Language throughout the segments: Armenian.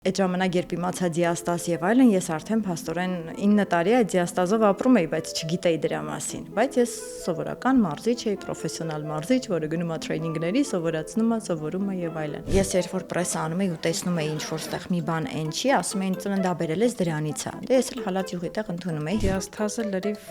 Այդ ժամանակ երբ իմացա դիաստազ եւ այլն, ես արդեն փաստորեն 9 տարի այդ դիաստազով ապրում էի, բայց չգիտեի դրա մասին։ Բայց ես սովորական մարզիչ էի, պրոֆեսիոնալ մարզիչ, որը գնում է տրեյնինգների, սովորացնում է, սովորում է եւ այլն։ Ես երբ որ պրես անում էի ու տեսնում էի ինչ որ ստեղ մի բան այն չի, ասում էին ծննդաբերել ես դրանից է։ Դե ես էլ հալած յուղի տեղ ընդունում էի։ Դիաստազը լրիվ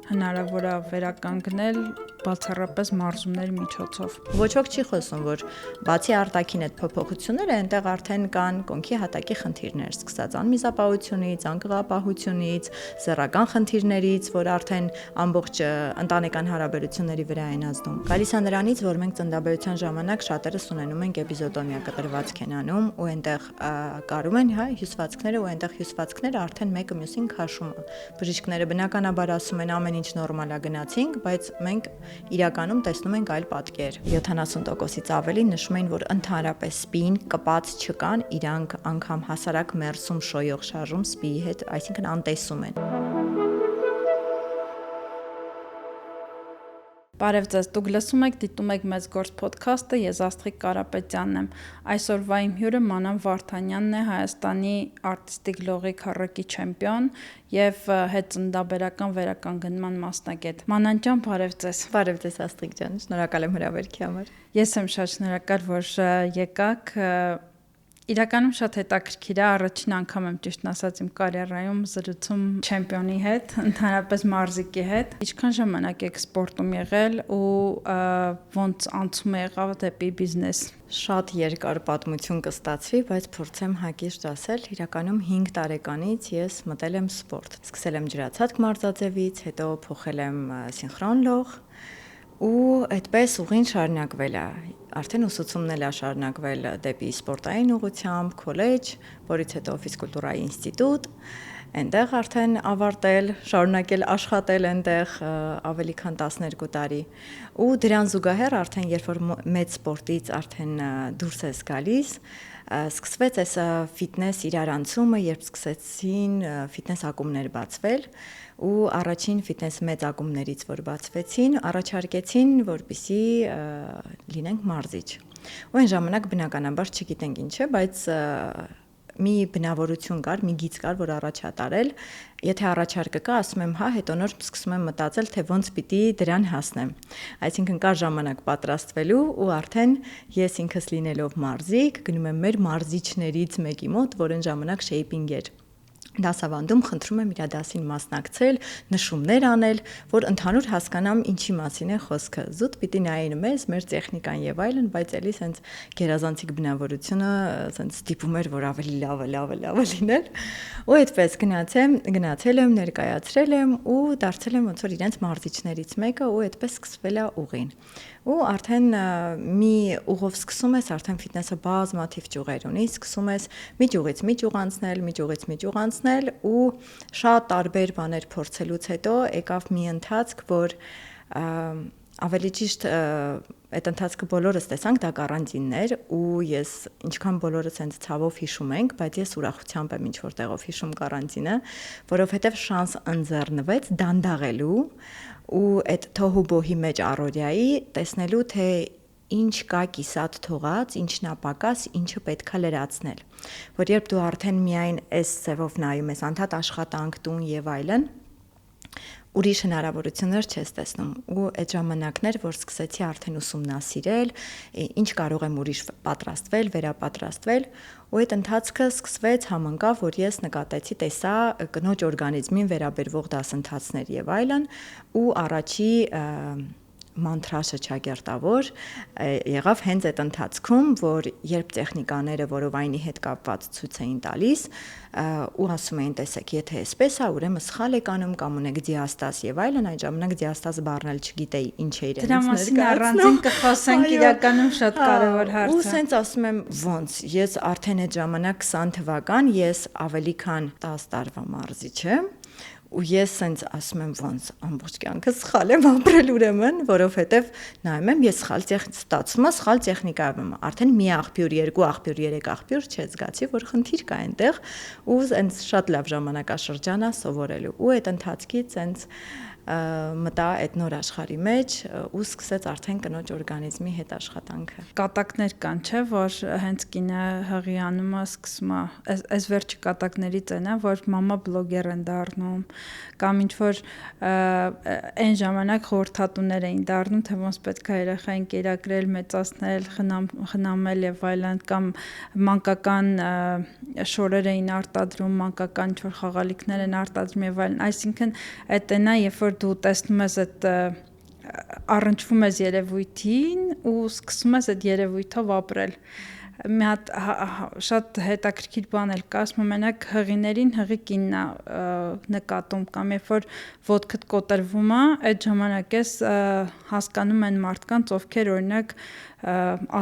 հնարավոր է վերականգնել բացառապես մարզումների միջոցով։ Ոչ ոք չի խոսում, որ բացի արտաքին այդ փոփոխությունները, այնտեղ արդեն կան կոնքի հատակի խնդիրներ, սկսած անմիզապահությունից, անկղապահությունից, սեռական խնդիրներից, որ արդեն ամբողջ ընտանեկան հարաբերությունների վրա են ազդում։ Գալիս է նրանից, որ մենք ծննդաբերության ժամանակ շատերս ունենում ենք էպիզոդոմիա, կտրվածք են անում ու այնտեղ կարում են, հյուսվածքները ու այնտեղ հյուսվածքները արդեն մեկը մյուսին քաշում է։ Բժիշկները բնականաբար ասում են ամեն ինչ նորմալ է, գնացինք, բայց մենք իրականում տեսնում ենք այլ պատկեր։ 70%-ից ավելի նշում են, որ ընդհանրապես սպին կպած չկան, իրանք անգամ հասարակ մերսում շոյող շարժում սպիի հետ, այսինքն անտեսում են։ Բարև ձեզ, դուք լսում եք դիտում եք մեծ գործ ոդքասթը, ես Աստղիկ Կարապետյանն եմ։ Այսօրվա իմ հյուրը Մանան Վարդանյանն է, Հայաստանի արտիստիկ լողի քառակի չեմպիոն եւ հետծննդաբերական վերականգնման մասնագետ։ Մանան ջան, բարև ձեզ։ Բարև ձեզ Աստղիկ ջան, շնորհակալ եմ հրավերքի համար։ Ես եմ շատ շնորհակալ, որ եկաք։ Իրականում շատ հետաքրքիր է, առաջին անգամ եմ ճիշտն ասած իմ կարիերայում զրուցում չեմպիոնի հետ, ընդհանրապես մարզիկի հետ։ Ինչքան ժամանակ եք սպորտում եղել ու ոնց անցում եղավ դեպի բիզնես։ Շատ երկար պատմություն կստացվի, բայց փորձեմ հակիրճ ասել, իրականում 5 տարեկանից ես մտել եմ սպորտ։ Սկսել եմ ջրացածք մարզաձևից, հետո փոխել եմ սինխրոն լող ու այդպես ուղին շարունակվել է։ Արդեն ուսուցումն էլ է շարունակվել դեպի սպորտային ուղղությամբ, քոլեջ, որից հետո ֆիզկուլտուրայի ինստիտուտ, այնտեղ արդեն ավարտել, շարունակել աշխատել այնտեղ ավելի քան 12 տարի։ Ու դրան զուգահեռ արդեն երբ որ մեծ սպորտից արդեն դուրս ես գալիս, սկսվեց այս ֆիթնես իրարանցումը, երբ սկսեցին ֆիթնես ակումբներ բացվել ու առաջին ֆիթնես մեծ ակումբներից, որ բացվեցին, առաջարկեցին, որպեսզի լինենք մարզիչ։ Ու այն ժամանակ բնականաբար չգիտենք ինչ է, բայց մի բնավորություն կար, մի գիծ կար, որ առաջատարել, եթե առաջարկը կա, ասում եմ, հետո նոր սկսում եմ մտածել, թե ոնց պիտի դրան հասնեմ։ Այսինքն կար ժամանակ պատրաստվելու ու արդեն ես ինքս լինելով մարզիկ, գնում եմ մեր մարզիչներից մեկի մոտ, որ այն ժամանակ շեյպինգ էր։ Դասավանդում խնդրում եմ իր դասին մասնակցել, նշումներ անել, որ ընդհանուր հասկանամ ինչի մասին է խոսքը։ Զուտ պիտի նայեն մեզ, մեր տեխնիկան եւ այլն, բայց էլի սենց գերազանցիկ բնավորությունը սենց ստիպում էր, որ ավելի լավ լիներ։ Ու այդպես գնացել եմ, ներկայացրել եմ ու դարձել եմ ոնց որ իրենց մարզիչներից մեկը ու այդպես սկսվել է ուղին։ Ու արդեն մի ուղով սկսում ես, արդեն ֆիթնեսը բազմաթիվ ճյուղեր ունի, սկսում ես մի ճյուղից մի ճյուղ անցնել ու շատ տարբեր բաներ փորձելուց հետո եկավ մի ընթացք, որ ավելի ճիշտ այդ ընթացքը բոլորս տեսանք, դա կարանտիններ ու ես ինչքան բոլորս հենց ցավով հիշում ենք, բայց ես ուրախությամբ եմ ինչ որ տեղով հիշում կարանտինը, որովհետև շանս ընձեռնվեց դանդաղելու ու այդ թոհուբոհի մեջ առօրյայի տեսնելու, թե ինչ կա կիսատ թողած, ինչն է պակաս, ինչը պետքա լրացնել։ Որ երբ դու արդեն միայն այս ձևով նայում ես, անդադ աշխատանք, տուն եւ այլն, ուրիշ հնարավորություններ չես տեսնում ու այդ ժամանակներ, որ սկսեցի արդեն ուսումնասիրել, ինչ կարող եմ ուրիշ պատրաստվել, վերապատրաստվել, ու այդ ընթացքը սկսվեց համընկավ, որ ես նկատեցի, տեսա կնոջ օրգանիզմին վերաբերվող դասընթացներ եւ այլն, ու առաջի մանթրաշը ճակերտավոր եղավ հենց այդ ընթացքում, որ երբ տեխնիկաները որովայնի հետ կապված ցույց էին տալիս ու ասում էին, տեսեք, եթե այսպես է, ուրեմն սխալ եք անում կամ ունեք դիաստազ եւ այլն, այն ժամանակ դիաստազ բառն էլ չգիտեի ինչ է իրենից ներկայացնում։ Դրա մասին առանձին կխոսենք, իրականում շատ կարևոր հարց է։ Ու սենց ասում եմ, ոնց, ես արդեն այդ ժամանակ 20 թվական, ես ավելի քան 10 տարվա մարզիչ եմ։ Ու ես սենց ասում եմ ոնց ամբողջ կյանքը սխալ եմ ապրել ուրեմն, որովհետև նայում եմ ես սխալ տեխնիկայով եմ, արդեն մի աղբյուր, երկու աղբյուր, երեք աղբյուր չզգացի, որ խնդիր կա այնտեղ ու սենց շատ լավ ժամանակաշրջան է սովորելու ու այդ ընթացքից սենց մտա այդ նոր աշխարհի մեջ ու սկսեց արդեն կնոջ օրգանիզմի հետ աշխատանքը։ Կատակներ կան, չէ, որ հենց կինը հղիանում է, սկսում է, այս վերջի կատակներից են, որ մամա բլոգեր են դառնում, կամ ինչ որ այն ժամանակ խորհրդատուներ էին դառնում, թե ոնց պետք է երեխային կերակրել, մեծացնել, խնամել եւ այլն, կամ մանկական շորեր էին արտադրում, մանկական ինչ որ խաղալիքներ են արտադրում եւ այլն, այսինքն այդ այնա, երբ որ դու տեսնում ես այդ առնչվում ես երևույթին ու սկսում ես այդ երևույթով ապրել։ Մի հատ շատ հետաքրքիր բան էլ կա, ասում մենակ հղիներին հղի կինն է նկատում, կամ երբ որ ոտքդ կոտրվում է, այդ ժամանակ ես հասկանում են մարդկանց, ովքեր օրինակ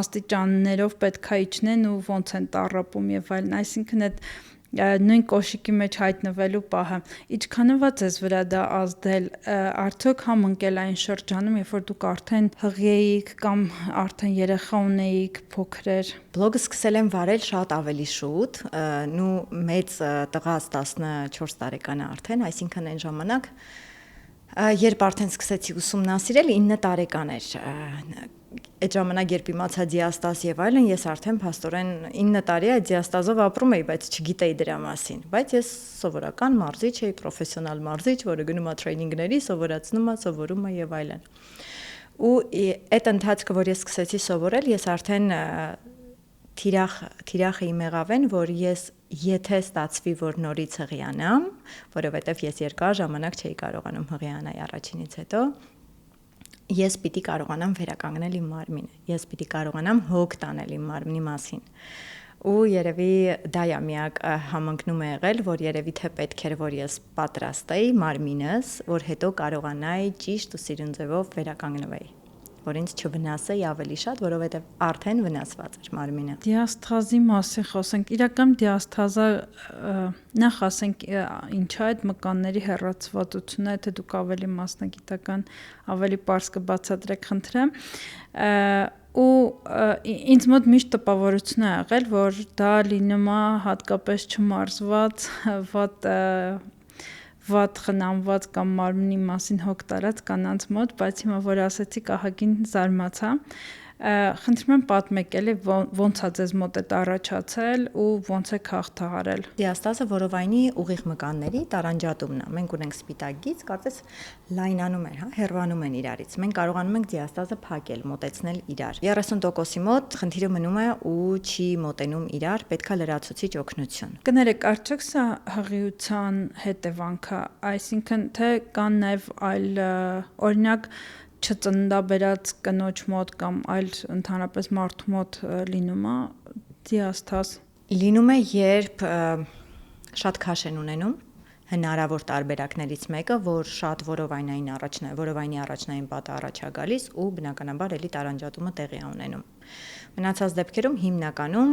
աստիճաններով պետք է իջնեն ու ոնց են տառապում եւ այլն, այսինքն այդ նույն կոշիկի մեջ հայտնվելու պահը, ինչքանով է ձեզ վրա դա ազդել, արդյոք համընկել այն շրջանում, երբ որ դուք արդեն հղի էիք կամ արդեն երեխա ունեիք, փոքրեր։ Բլոգը սկսել եմ վարել շատ ավելի շուտ, նու մեծ տղաս 14 տարեկան է արդեն, այսինքն այն ժամանակ, երբ արդեն սկսեցի ուսումնասիրել, 9 տարեկան էր։ Այդ ժամանակ երբ իմացա դիաստազ եւ այլն, ես արդեն փաստորեն 9 տարի այդ դիաստազով ապրում էի, բայց չգիտեի դրա մասին։ Բայց ես սովորական մարզիչ էի, պրոֆեսիոնալ մարզիչ, որը գնում է տրեյնինգների, սովորացնում է, սովորում է եւ այլն։ Ու այդ ընթացքը, որ ես սկսեցի սովորել, ես արդեն թիրախը իմ եղավ են, որ ես եթե ստացվի, որ նորից հղիանամ, որովհետեւ ես երկար ժամանակ չէի կարողանում հղիանալ առաջինից հետո, ես պիտի կարողանամ վերականգնել իմ մարմինը, ես պիտի կարողանամ հոգ տանել իմ մարմնի մասին։ Ու երևի դա է միակ համընկնում եղել, որ երևի թե պետք էր, որ ես պատրաստեի մարմինս, որ հետո կարողանայի ճիշտ ու սիրուն ձևով վերականգնվեի, որ ինձ չվնասեի ավելի շատ, որովհետև արդեն վնասված էր մարմինը։ Դիաստազի մասին խոսենք, իրական դիաստազը նախ ասենք ինչ է այդ մկանների հեռացվածությունը, թե դուք ավելի մասնագիտական, ավելի պարզ կբացատրեք, խնդրեմ, ու ինձ մոտ միշտ տպավորություն է եղել, որ դա լինում է հատկապես չմարզված, վատ խնամված կամ մարմնի մասին հոգ տարած կանանց մոտ, բայց հիմա որ ասեցիք ահագին զարմացա, խնդրում եմ պատմեք էլի ոնց է ձեզ մոտ այդ առաջացել ու ոնց է հաղթահարել։ Դիաստազը որովայնի ուղիղ մկանների տարանջատումն է։ Մենք ունենք սպիտակ գիծ, կարծես լայնանում են, հեռվանում են իրարից։ Մենք կարողանում ենք դիաստազը փակել, մոտեցնել իրար։ 30%-ի մոտ խնդիրը մնում է ու չի մոտենում իրար, պետքա լրացուցիչ օգնություն։ Կներեք, արդյոք սա հղիության հետևանք է, այսինքն թե կան նաև այլ օրինակ չծննդաբերած կնոջ մոտ կամ այլ ընդհանրապես մարդու մոտ լինում է դիաստազ։ Լինում է, երբ շատ քաշ են ունենում, հնարավոր տարբերակներից մեկը, որ շատ որովայնի առաջնային պատը առաջ է գալիս ու բնականաբար էլի տարանջատումը տեղի է ունենում։ Մնացած դեպքերում հիմնականում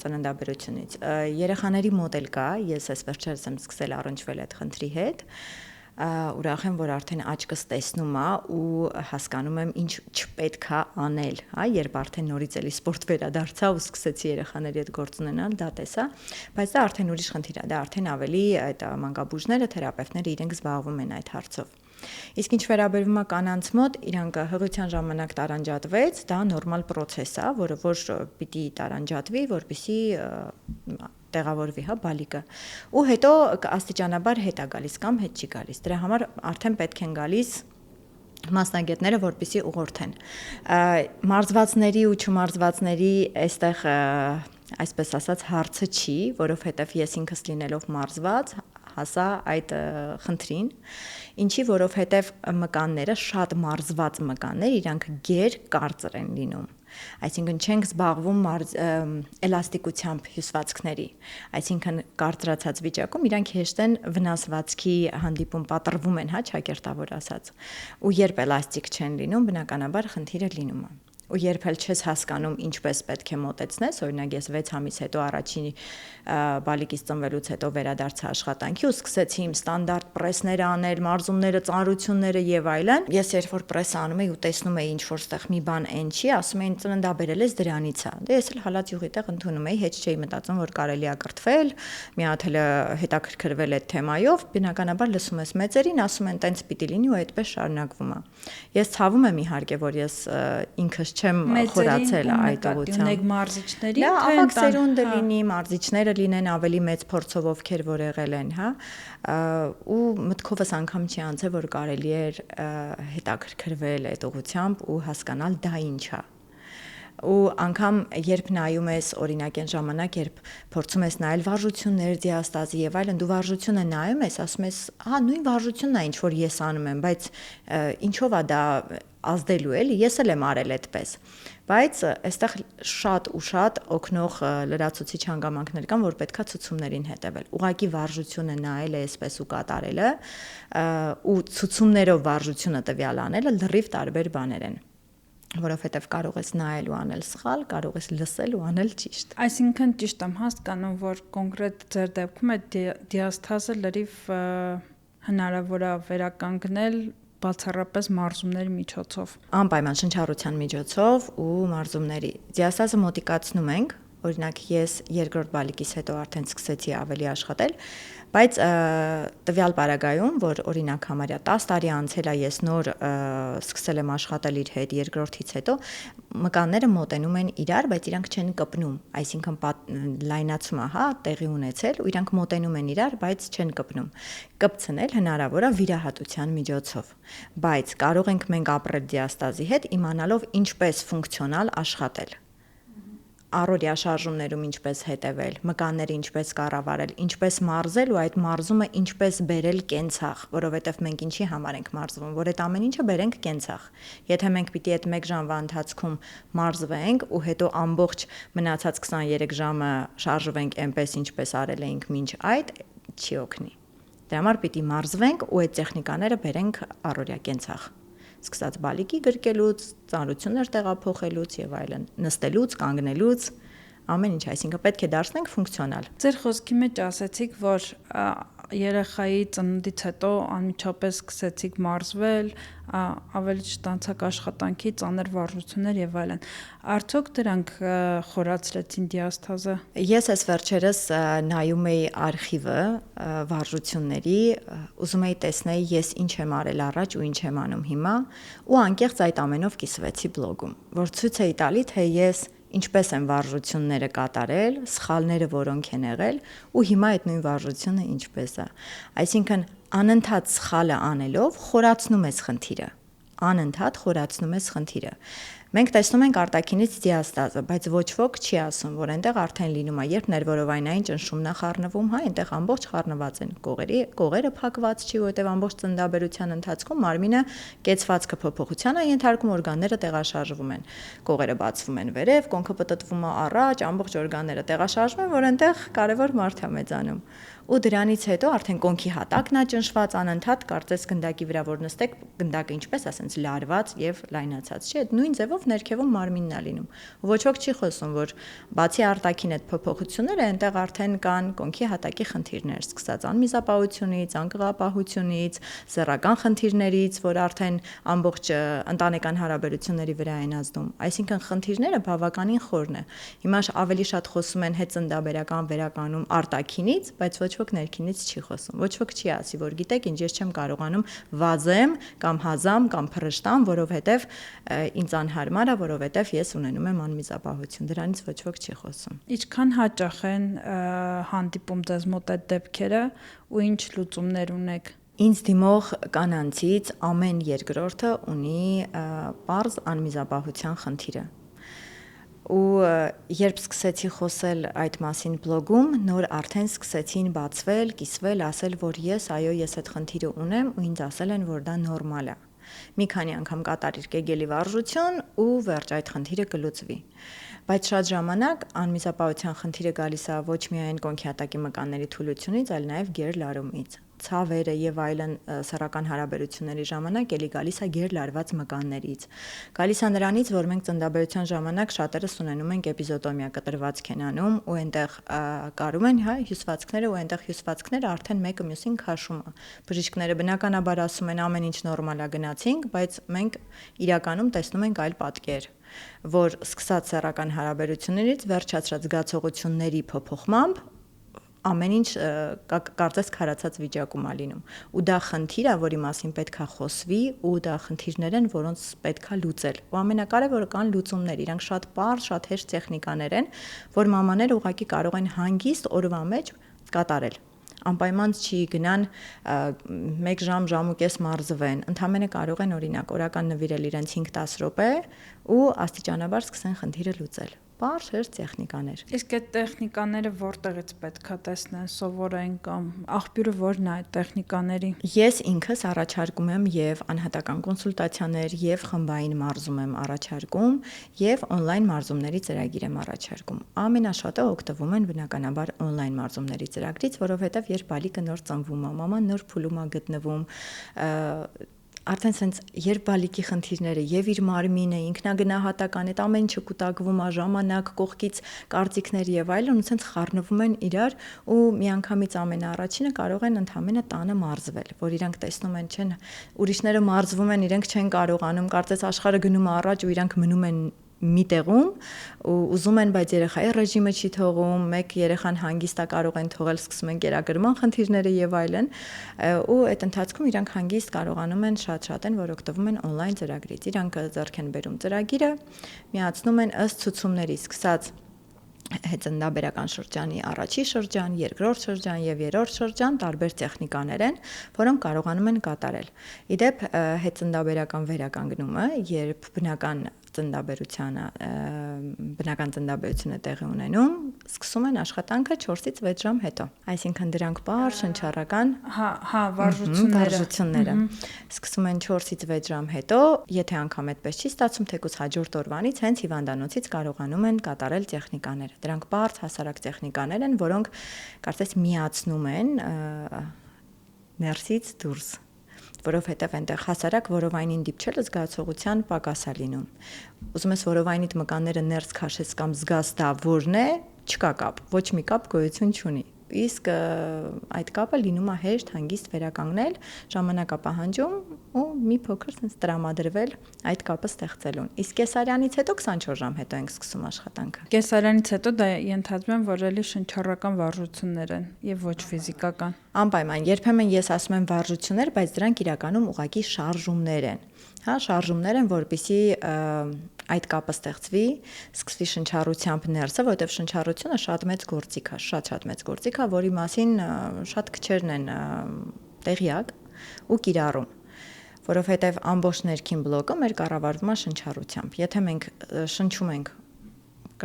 ծննդաբերությունից։ Երեխաների մոտ էլ կա, ես այս վերջերս եմ սկսել առնչվել այդ խնդրի հետ, ուրախ եմ, որ արդեն աչքս տեսնում է ու հասկանում եմ ինչ չպետք է անել, երբ արդեն նորից էլի սպորտ վերադարձա ու սկսեցի երեխաների հետ գործ ունենալ, դա տեսա, բայց դա արդեն ուրիշ խնդիր է, դա արդեն ավելի այդ մանկաբույժները, թերապևտները իրենք զբաղվում են այդ հարցով։ Իսկ ինչ վերաբերվում է կանանց մոտ, իրանք հղիության ժամանակ տարանջատվեց, դա նորմալ պրոցես է, որը որ պիտի տարանջատվի, որպեսզի տեղավորվի, բալիկը։ Ու հետո աստիճանաբար հետ է գալիս կամ հետ չի գալիս։ Դրա համար արդեն պետք են գալիս մասնագետները, որպեսզի ուղղորդեն։ Մարզվածների ու չմարզվածների այստեղ այսպես ասած հարցը չի, որովհետև ես ինքս լինելով մարզված հասա այդ խնդրին, ինչի որովհետև մկանները, շատ մարզված մկաններ, իրանք գեր կարծր են լինում։ Այսինքն չենք զբաղվում էլաստիկությամբ հյուսվածքների, այսինքն կարծրացած վիճակում իրանք հեշտ են վնասվածքի հանդիպում պատրվում են, ճակերտավոր ասած, ու երբ էլաստիկ չեն լինում, բնականաբար խնդիրը լինում է։ ու երբ էլ չես հասկանում ինչպես պետք է մոտեցնես, օրինակ ես 6 ամիս հետո առաջին բալիկից ծնվելուց հետո վերադարձա աշխատանքի ու սկսեցի իմ ստանդարտ պրեսները անել, մարզումները, ծանրությունները եւ այլն։ Ես երբ որ պրեսը անում էի ու տեսնում էի ինչ որ ստեղ մի բան այն չի, ասում էին ծննդաբերել ես դրանից է։ Դե ես էլ հալած յուղի տեղ ընդունում էի, հետ չէի մտածում որ կարելի է կրթվել, մի հատ էլ հետաքրքրվել այդ թեմայով, բնականաբար լսում ես մեծերին, ասում են տենց պիտի լինի ու այդպես շարունակվում է։ Ես ցավում եմ իհարկե որ ես ինքս չեմ խորացել այդ ուղղությամբ։ Ունեք մարզիչների, թե ավակ սերունդը լինի, մարզիչները լինեն ավելի մեծ փորձով ովքեր որ եղել են, հա, ու մտքովս անգամ չի անցել որ կարելի էր հետաքրքրվել այդ ուղղությամբ ու հասկանալ դա ինչ է։ Ու անգամ երբ նայում ես օրինակ այն ժամանակ երբ փորձում ես նայել վարժություններ, դիաստազի եւ այլն, դու վարժությունը նայում ես, ասում ես, հա, նույն վարժությունն է ինչ որ ես անում եմ, բայց ինչով է դա ազդելու էլի, ես էլ եմ արել այդպես։ Բայց այստեղ շատ ու շատ օգնող լրացուցիչ հանգամանքներ կան, որ պետքա ցուցումներին հետևել։ Ուղղակի վարժությունը նայելը այսպես ու կատարելը ու ցուցումներով վարժությունը տվյալ անելը լրիվ տարբեր բաներ են, որովհետև կարող ես նայել ու անել սխալ, կարող ես լսել ու անել ճիշտ։ Այսինքն ճիշտ եմ հասկանում, որ կոնկրետ ձեր դեպքում այդ դիաստազը լրիվ հնարավոր է վերականգնել բացառապես մարզումների միջոցով։ Անպայման շնչառության միջոցով ու մարզումների։ Դիաստազը մոտիկացնում ենք, օրինակ ես երկրորդ բալիկից հետո արդեն սկսեցի ավելի աշխատել, բայց տվյալ պարագայում, որ օրինակ համարյա 10 տարի անցել է ես նոր սկսել եմ աշխատել իր հետ երկրորդից հետո, մկանները մոտենում են իրար, բայց իրանք չեն կպնում, այսինքն լայնացումը, հա, տեղի ունեցել ու իրանք մոտենում են իրար, բայց չեն կպնում։ Կպցնել հնարավոր է վիրահատության միջոցով, բայց կարող ենք մենք ապրել դիաստազի հետ իմանալով ինչպես ֆունկցիոնալ աշխատել։ Առօրյա շարժումներում ինչպես հետևել, մկանները ինչպես կառավարել, ինչպես մարզել ու այդ մարզումը ինչպես բերել կենցաղ, որովհետև մենք ինչի համար ենք մարզվում, որ այդ ամեն ինչը բերենք կենցաղ։ Եթե մենք պիտի այդ 1 ժամվա ընթացքում մարզվենք ու հետո ամբողջ մնացած 23 ժամը շարժվենք այնպես ինչպես արել էինք մինչ այդ, չի օգնի։ Դրա համար պիտի մարզվենք ու այդ տեխնիկաները բերենք առօրյա կենցաղ։ Սկսած բալիկի գրկելուց, ծանրություններ տեղափոխելուց եւ այլն, նստելուց, կանգնելուց, ամեն ինչ, այսինքն պետք է դարձնենք ֆունկցիոնալ։ Ձեր խոսքի մեջ ասացիք, որ երեխայի ծննդից հետո անմիջապես սկսեցիք մարզվել, ավելի չտանցակ աշխատանքի, ծանր վարժություններ եւ այլն։ Արդյոք դրանք խորացրեցին դիաստազը։ Ես այս վերջերս նայում էի արխիվը վարժությունների, ուզում էի տեսնել ես ինչ եմ արել առաջ ու ինչ եմ անում հիմա, ու անկեղծ այդ ամենով կիսվեցի բլոգում, որ ցույց էի տալի, թե ես ինչպես են վարժությունները կատարել, սխալները որոնք են եղել ու հիմա այդ նույն վարժությունը ինչպես է։ Այսինքն անընդհատ սխալը անելով խորացնում ես խնդիրը։ Անընդհատ խորացնում ես խնդիրը։ Մենք տեսնում ենք արտաքինից դիաստազը, բայց ոչ ոք չի ասում, որ այնտեղ արդեն լինում է, երբ ներվորովայնային ճնշումն է խառնվում, հա, այնտեղ ամբողջ խառնված են կողերը փակված չի, որովհետև ամբողջ ծննդաբերության ընթացքում մարմինը կեցվածքը փոփոխության է ենթարկում, օրգանները տեղաշարժվում են։ Կողերը բացվում են վերև, կոնքը պտտվում է առաջ, ամբողջ օրգանները տեղաշարժվում են, որ այնտեղ կարևոր մարդ է մեծանում։ Ու դրանից հետո արդեն կոնքի հատակն է ճնշված անընդհատ, կարծես գնդակի վրա որ նստեք, գնդակը ինչպես ասենց լարված եւ լայնացած, չէ՞, նույն ձևով ներքևում մարմինն է լինում։ Ոչ ոք չի խոսում, որ բացի արտաքին այդ փոփոխությունները, այնտեղ արդեն կան կոնքի հատակի խնդիրներ, սկսած անմիզապահությունից, անկղապահությունից, սեռական խնդիրներից, որ արդեն ամբողջ ընտանեկան հարաբերությունների վրա են ազդում։ Այսինքն խնդիրները բավականին խորն է։ Հիմա ավելի շատ խոսում են հետծնդաբերական վերականում արտաքինից, բայց ոչ ոք ներքինից չի խոսում։ Ոչ ոք չի ասի, որ գիտեք, ինչ ես չեմ կարողանում վազեմ կամ հազամ կամ փռշտամ, որովհետև ինձ անհարմար է, որովհետև ես ունենում եմ անմիզապահություն։ Դրանից ոչ ոք չի խոսում։ Ինչքան հաճախ են հանդիպում ձեզ մոտ այդ դեպքերը ու ինչ լուծումներ ունեք։ Ինձ դիմող կանանցից ամեն երկրորդը ունի պարզ անմիզապահության խնդիրը։ Ու երբ սկսեցի խոսել այդ մասին բլոգում, նոր արդեն սկսեցին բացվել, կիսվել, ասել, որ ես այդ խնդիրը ունեմ ու ինձ ասել են, որ դա նորմալ է։ Մի քանի անգամ կատարիր կեգելի վարժություն ու վերջ այդ խնդիրը կլուծվի։ Բայց շատ ժամանակ անմիզապահության խնդիրը գալիս է ոչ միայն կոնքի հատակի մկանների թուլությունից, այլ նաև գերլարումից, ցավերը եւ այլն սեռական հարաբերությունների ժամանակ էլի գալիս է գերլարված մկաններից։ Գալիս է նրանից, որ մենք ծննդաբերության ժամանակ շատերս ունենում ենք էպիզոդոմիա կտրվածք են անում ու այնտեղ կարում են, հա, հյուսվածքները ու այնտեղ հյուսվածքները արդեն մեկը մյուսին քաշում է։ Բժիշկները բնականաբար ասում են ամեն ինչ նորմալ է, գնացինք, բայց մենք իրականում տեսնում ենք այլ պատկեր, որ սկսած սեռական հարաբերություններից վերջացրած զգացողությունների փոփոխմամբ ամեն ինչ կարծես քարացած վիճակում է լինում։ Ու դա խնդիր է, որի մասին պետք է խոսվի, ու դա խնդիրներ են, որոնց պետք է լուծել։ Ու ամենակարևորը կան լուծումներ, իրանք շատ պարզ, շատ հեշտ տեխնիկաներ են, որ մամաները ուղղակի կարող են հանգիստ օրվա մեջ կատարել։ Անպայման չի գնան 1 ժամ, ժամ ու կես մարզվեն, ընդամենը կարող են օրինակ օրական նվիրել իրենց 5-10 րոպե ու աստիճանաբար սկսեն խնդիրը լուծել։ Պարզ հեշտ տեխնիկաներ։ Իսկ այդ տեխնիկաները որտեղից պետքա տեսնեն, սովորեն կամ աղբյուրը որն է այդ տեխնիկաների։ Ես ինքս առաջարկում եմ եւ անհատական կոնսուլտացիաներ եւ խմբային մարզում եմ առաջարկում եւ on-line մարզումների ծրագիր եմ առաջարկում։ Ամենաշատը օգտվում են բնականաբար on-line մարզումների ծրագրից, որովհետեւ երբ բալիկը նոր ծնվում է, մաման նոր փուլում է գտնվում, արդեն sense երբ բալիկի խնդիրները եւ իր մարմինը ինքնագնահատական այդ ամեն ինչը կուտակվում է ժամանակ կողքից կարծիքներ եւ այլն ու sense խառնվում են իրար ու միանգամից ամենաառաջինը կարող են ընդհանրապես տանը մարզվել, որ իրանք տեսնում են չեն ուրիշները մարզվում են, իրենք չեն կարողանում, կարծես աշխարհը գնում է առաջ ու իրանք մնում են մի տեղում ու ուզում են, բայց երեխայի ռեժիմը չի թողում, մեկ երեխան հանգիստ է կարող են թողել, սկսում են կերակրման խնդիրները եւ այլն, ու այդ ընթացքում իրանք հանգիստ կարողանում են շատ են, որ օգտվում են on-line ծրագրից։ Իրանք ձեռք են բերում ծրագիրը, միացնում են ըստ ցուցումների, սկսած հետծնդաբերական շրջանի առաջի շրջան, երկրորդ շրջան եւ երրորդ շրջան տարբեր տեխնիկաներ են, որոնք կարողանում են կատարել։ Իդեպ հետծնդաբերական վերականգնումը, երբ բնական ծննդաբերությունը տեղի ունենում, սկսում են աշխատանքը 4-ից 6 ժամ հետո։ Այսինքն դրանք պարզ շնչառական վարժությունները սկսում են 4-ից 6 ժամ հետո, եթե անգամ այդպես չի ստացվում, թեկուզ հաջորդ օրվանից հենց հիվանդանոցից կարողանում են կատարել տեխնիկաները։ Դրանք պարզ հասարակ տեխնիկաներ են, որոնք կարծես միացնում են ներսից դուրս, որովհետև այնտեղ հասարակ որովայնին դիպչելը զգացողության պակաս է լինում։ Ուզում ես որովայնիդ մկանները ներս քաշես կամ զգաս դա որն է, չկա կապ, ոչ մի կապ գոյություն չունի։ Իսկ այդ կապը լինում է հեշտ, հանգիստ վերականգնել, ժամանակ է պահանջում ու մի փոքր sense տրամադրվել այդ կապը ստեղծելուն։ Իսկ կեսարյանից հետո 24 ժամ հետո ենք սկսում աշխատանքը։ Կեսարյանից հետո դա ենթադրում եմ, որ էլի շնչառական վարժություններ են եւ ոչ ֆիզիկական։ Անպայման, երբեմն ես ասում եմ վարժություններ, բայց դրանք իրականում ուղղակի շարժումներ են։ Հա, շարժումներ են, որպեսզի այդ կապը ստեղծվի, սկսվի շնչառությամբ ներսը, որովհետև շնչառությունը շատ մեծ գործիք է, շատ մեծ գործիք է, որի մասին շատ քչերն են տեղյակ ու կիրառում, որովհետև ամբողջ ներքին բլոկը մեր կառավարվում է շնչառությամբ։ Եթե մենք շնչում ենք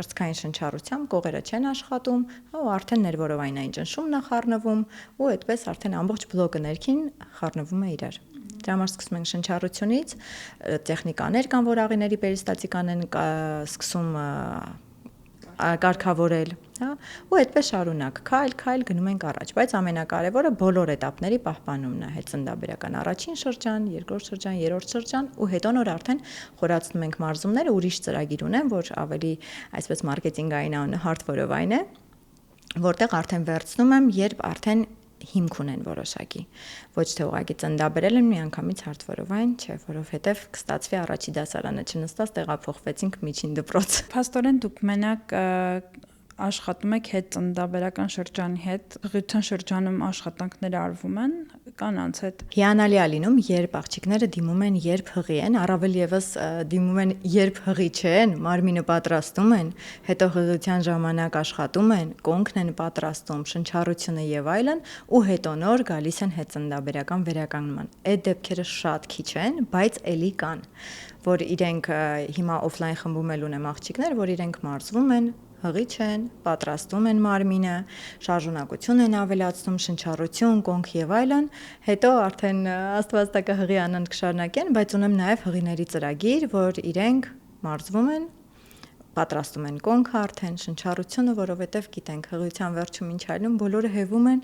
կրծքային շնչառությամբ, կողերը չեն աշխատում, ու արդեն ներվորովայնային ճնշումն է խառնվում, ու այդպես արդեն ամբողջ բլոկը ներքին խառնվում է իրար։ Դրա համար սկսում ենք շնչառությունից, տեխնիկաներ կան, որ աղիների պերիստատիկան են սկսում կարգավորել, հա, ու այդպես շարունակ, քայլ գնում ենք առաջ, բայց ամենակարևորը բոլոր էտապների պահպանումն է, հետծնդաբերական առաջին շրջան, երկրորդ շրջան, երրորդ շրջան, ու հետո նոր արդեն խորացնում ենք մարզումները, ուրիշ ծրագիր ունեմ, որ ավելի այսպես մարքեթինգային անունը hardware-ով է, որտեղ արդեն վերցնում եմ, երբ արդեն հիմք ունեն որոշակի, ոչ թե ուղղակի ծննդաբերել են միանգամից hardware-ով, չէ, որովհետև կստացվի առաջի դասարանը չնստած տեղափոխվեցինք միջին դպրոց։ Փաստորեն դուք մենակ աշխատում եք հետծնդաբերական շրջանի հետ, ղյութան շրջանում աշխատանքներ արվում են, կանանց հետ։ Հիանալի է լինում, երբ աղջիկները դիմում են, երբ հղի են, առավել եւս դիմում են, երբ հղի չեն, մարմինը պատրաստում են, հետո հղիության ժամանակ աշխատում են, կոնքն են պատրաստում, շնչառությունը եւ այլն, ու հետո նոր գալիս են հետծնդաբերական վերականգնման։ Այդ դեպքերը շատ քիչ են, բայց էլի կան, որ իրենք հիմա օֆլայն խմբում էլ ունեմ աղջիկներ, որ իրենք մարզվում են, հղի չեն, պատրաստում են մարմինը, շարժունակություն են ավելացնում, շնչառություն, կոնք եւ այլն, հետո արդեն աստվածտակը հղի անանդ կշարունակեն, բայց ունեմ նաեւ հղիների ծրագիր, որ իրենք մարզվում են պատրաստում են կոնքը արդեն շնչառությունը, որովհետև գիտենք հղիության վերջում ինչ այլում, բոլորը հևում են,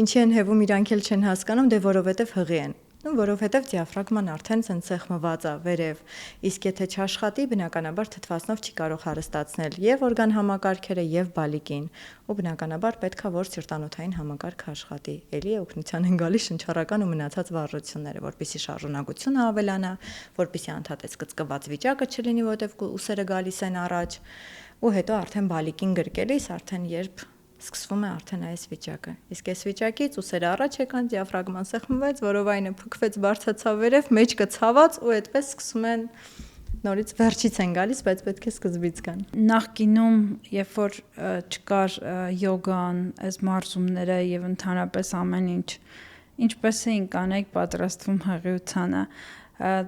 ինչի են հևում իրանք էլ չեն հասկանում, դե որովհետև հղի են։ Որովհետև դիաֆրագման արդեն ցենց սեղմված է վերև, իսկ եթե չաշխատի, բնականաբար թթվասնով չի կարող հարստացնել եւ օրգան համակարգերը եւ բալիկին, ու բնականաբար պետքա որ սիրտանոթային համակարգը աշխատի։ Էլի օգնության են գալիս շնչառական ու մնացած վարժությունները, որպեսզի շարժունակությունը ավելանա, որպեսզի անդադես կծկված վիճակը չլինի, որովհետև ուսերը գալիս են առաջ, ու հետո արդեն բալիկին գրկելիս արդեն երբ սկսվում է արդեն այս վիճակը։ Իսկ այս վիճակից ուսերը առաջ եկան, դիաֆրագման սեղմվեց, որովայնը փքվեց, բարձրացավ վերև, մեջքը ցաված ու այդպես սկսում են նորից վերջից են գալիս, բայց պետք է սկզբից գան։ Նախկինում, երբ որ չկար յոգան, այս մարզումները եւ ընդհանրապես ամեն ինչ, ինչպես էին կանայք պատրաստվում հղիությանը,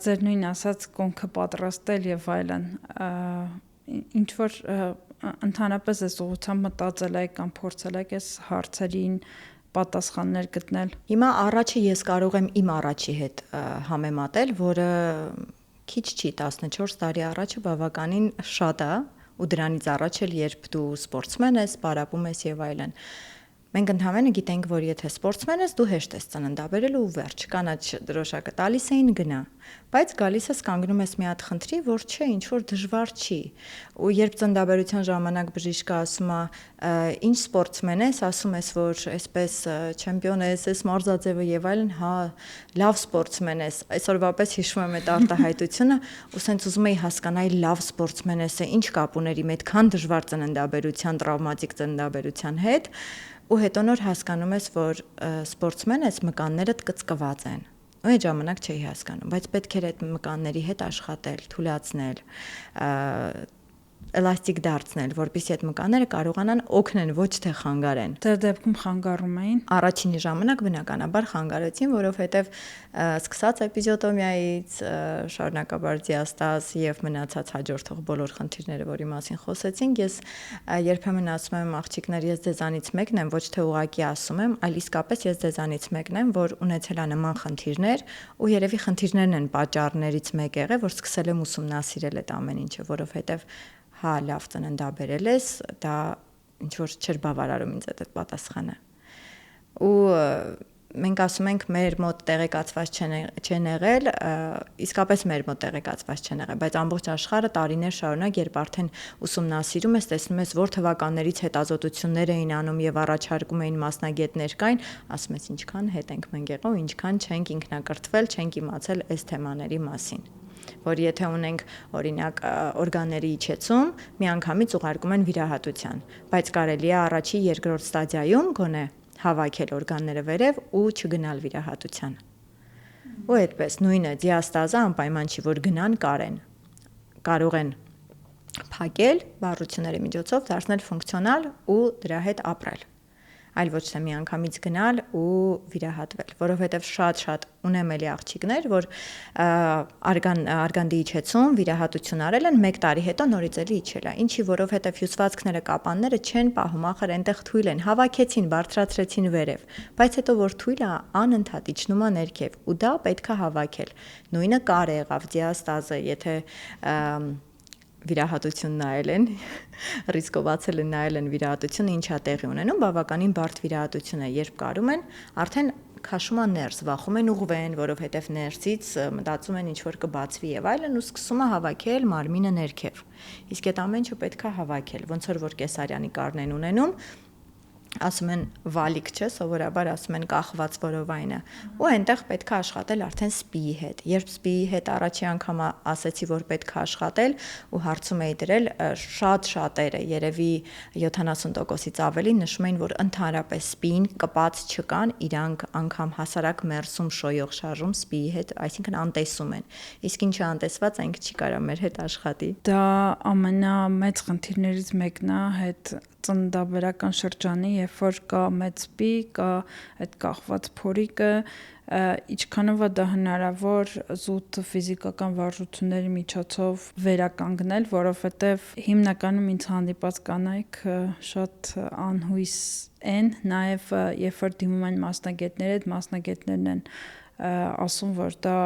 ձեր նույն ասած կոնքը պատրաստել եւ այլն, ինչ որ ընդհանրապես այս ուղղությամբ մտածել եք կամ փորձել եք այս հարցերին պատասխաններ գտնել։ Հիմա առաջը ես կարող եմ իմ առաջի հետ համեմատել, որը քիչ չի, 14 տարի առաջը բավականին շատ է, ու դրանից առաջ էլ երբ դու սպորտսմեն ես, պարապում ես եւ այլն։ Մենք ընդհանրապես գիտենք, որ եթե սպորտսմեն ես, դու հեշտ ես ծննդաբերել ու վերջ, կանաչ դրոշակը տալիս էին գնա, բայց գալիս ես կանգնում ես մի հատ խնդրի, որ չէ, ինչ որ դժվար չի։ Ու երբ ծննդաբերության ժամանակ բժիշկը ասում է, ինչ սպորտսմեն ես, ասում ես, որ այսպես չեմպիոն ես, այս մարզաձևը եւ այլն, հա, լավ սպորտսմեն ես։ Այսօրվա պես հիշում եմ այդ արտահայտությունը, ու սենց ուզում էի հասկանալ լավ սպորտսմեն ես, ինչ կապ ուներ իմ այդքան դժվար ծննդաբերության, տրավմատիկ ծննդաբերության հետ։ Ու հետո նոր հասկանում ես, որ սպորտսմեն ես, մկաններդ կծկված են։ Ու այդ ժամանակ չէի հասկանում, բայց պետք էր այդ մկանների հետ աշխատել, թուլացնել, էլաստիկ դարձնել, որպեսզի այդ մկանները կարողանան օգնեն, ոչ թե խանգարեն։ Ձեր դեպքում խանգարում էին։ Առաջինի ժամանակ բնականաբար խանգարեցին, որովհետև սկսած էպիզոդոմիայից, շարունակաբար դիաստազ եւ մնացած հաջորդող բոլոր խնդիրները, որի մասին խոսեցինք, ես երբեմն ասում եմ աղջիկներ, ես ձեզանից մեկն եմ, ոչ թե ուղակի ասում եմ, այլ իսկապես ես ձեզանից մեկն եմ, որ ունեցել է նման խնդիրներ, ու երևի խնդիրներն են պատճառներից մեկ եղել, որ սկսել եմ ուսումնասիրել այդ ամեն ինչը, որովհետև հա լավ ծննդաբերել ես, դա ինչ որ չէր բավարարում ինձ այդ պատասխանը։ Ու մենք ասում ենք մեր մոտ տեղեկացված չեն եղել, իսկապես մեր մոտ տեղեկացված չեն եղել, բայց ամբողջ աշխարհը տարիներ շարունակ, երբ արդեն ուսումնասիրում ես, տեսնում ես, որ թվականներից հետազոտություններ էին անում եւ առաջարկում էին մասնագետներ կային, ասում ես ինչքան հետ ենք մենք եղել, ինչքան չենք ինքնակրթվել, չենք իմացել այս թեմաների մասին։ Որ եթե ունենք օրինակ օրգանների իջեցում, միանգամից ուղարկում են վիրահատության, բայց կարելի է առաջի երկրորդ ստադիայում գոնե հավաքել օրգանները վերև ու չգնալ վիրահատության։ Ու այդպես նույնը դիաստազը անպայման չի, որ գնան կարեն։ Կարող են փակել վարժությունների միջոցով, դարձնել ֆունկցիոնալ ու դրա հետ ապրել։ Այլ ոչ թե միանգամից գնալ ու վիրահատվել, որովհետև շատ ունեմ էլի աղջիկներ, որ արգանդի իջեցում, վիրահատություն արել են, 1 տարի հետո նորից էլի իջել է, ինչի որովհետև հյուսվածքները, կապանները չեն պահում, ախր այնտեղ թույլ են, հավաքեցին, բարձրացրեցին վերև, բայց հետո որ թույլ է, անընդհատ իջնում է ներքև, ու դա պետք է հավաքել։ Նույնը կար եղավ դիաստազը, եթե վիրահատություն նայել են, ռիսկովացել են նայել են վիրահատությունը, ինչա տեղի ունենում, բավականին բարդ վիրահատություն է, երբ կարում են, արդեն քաշում է ներս, վախում են ուղղվեն, որովհետև ներսից մտածում են ինչ որ կբացվի եւ այլն, ու սկսում է հավաքել մարմինը ներքև։ Իսկ այդ ամեն ինչը պետք է հավաքել, ոնց որ կեսարյանի կառն են ունենում, ասում են վալիկ, չէ, սովորաբար ասում են կախված որովայնը, ու այնտեղ պետք է աշխատել արդեն սպիի հետ։ Երբ սպիի հետ առաջի անգամ ասեցի, որ պետք է աշխատել ու հարցում էի դրել, շատերը, երևի 70%-ից ավելի նշում էին, որ ընդհանրապես սպիին կպած չկան, իրանք անգամ հասարակ մերսում շոյող շարժում սպիի հետ, այսինքն անտեսում են։ Իսկ ինչը անտեսված, այնք չի կարա մեր հետ աշխատի։ Դա ամենամեծ խնդիրներից մեկն է հետ ծննդաբերական շրջանի, երբ որ կա մեծ սպի, կա այդ կախված փորիկը, ինչքանով է դա հնարավոր զուտ ֆիզիկական վարժությունների միջոցով վերականգնել, որովհետև հիմնականում ինձ հանդիպած կանայք շատ անհույս են, նաև երբ որ դիմում են մասնագետներ, այդ մասնագետներն են ասում, որ դա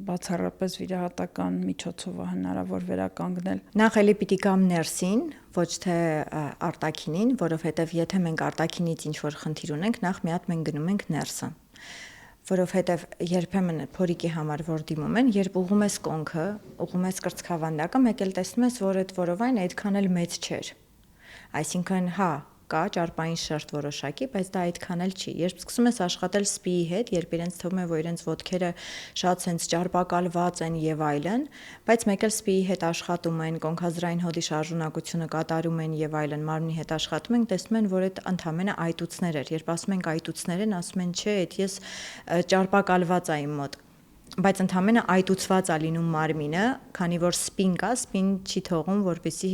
բացառապես վիրահատական միջոցով է հնարավոր վերականգնել։ Նախ էլի պիտի գամ ներսին, ոչ թե արտաքինին, որովհետև եթե մենք արտաքինից ինչ-որ խնդիր ունենք, նախ մի հատ մենք գնում ենք ներսը։ Որովհետև երբեմն փորիկի համար որ դիմում են, երբ ուղում ես կոնքը, ուղում ես կրծքավանդակը, մեկ էլ տեսնում ես, որ այդ որովայնը այդքան էլ մեծ չէր։ Այսինքն, հա, կա ճարպային շերտ որոշակի, բայց դա այդքան էլ չի։ Երբ սկսում ես աշխատել սպիի հետ, երբ իրենց թվում է, որ իրենց ոտքերը շատ սենց ճարպակալված են եւ այլն, բայց մեկ էլ սպիի հետ աշխատում են, կոնքազրային հոդի շարժունակությունը կատարում են եւ այլն, մարմնի հետ աշխատում են, տեսնում են, որ այդ ընդամենը այտուցներ էր։ Երբ ասում ենք այտուցներ են, ասում են, չէ, այդ ես ճարպակալված եմ իմ մոտ։ Բայց ընդամենը այտուցված է լինում մարմինը, քանի որ սպին կա, սպին չի թողում, որպեսզի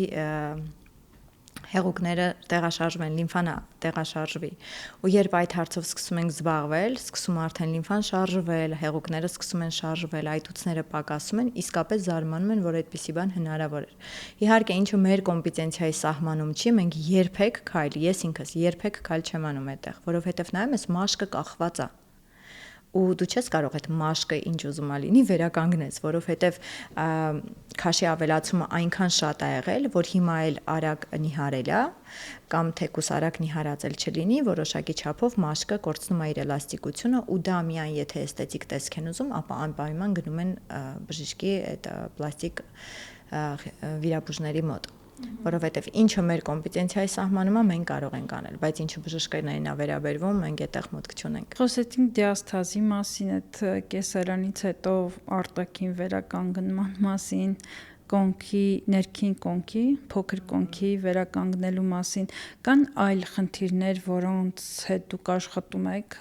հեղուկները տեղաշարժվեն, լիմֆան տեղաշարժվի։ Ու երբ այդ հարցով սկսում ենք զբաղվել, սկսում արդեն լիմֆան շարժվել, հեղուկները սկսում են շարժվել, այտուցները պակասում են, իսկապես զարմանում են, որ այդպիսի բան հնարավոր էր։ Իհարկե, ինչու մեր կոմպետենցիայի սահմանում չի, մենք երբեք քայլ, ես ինքս երբեք քայլ չեմ անում այդտեղ, որովհետև նայում ես մաշկը կախված է։ Ու դու չես կարող այդ մաշկը ինչ ուզում ա լինի վերականգնես, որովհետև քաշի ավելացումը այնքան շատ է եղել, որ հիմա էլ արագ նիհարել է, կամ թեկուս արագ նիհարածել չլինի, որոշակի չափով մաշկը կորցնում է իր էլաստիկությունը ու դա միայն եթե էսթետիկ տեսք են ուզում, ապա անպայման գնում են բժիշկի այդ պլաստիկ վիրաբույժների մոտ։ Որովհետև ինչը մեր կոմպետենցիայի սահմանում է, մենք կարող ենք անել, բայց ինչը բժշկերներին է վերաբերվում, մենք այդտեղ մուտք չունենք։ Խոսեցինք դիաստազի մասին, այդ կեսարանից հետո արտաքին վերականգնման մասին, կոնքի, ներքին կոնքի, փոքր կոնքի վերականգնելու մասին, կան այլ խնդիրներ, որոնց հետ դուք աշխատում եք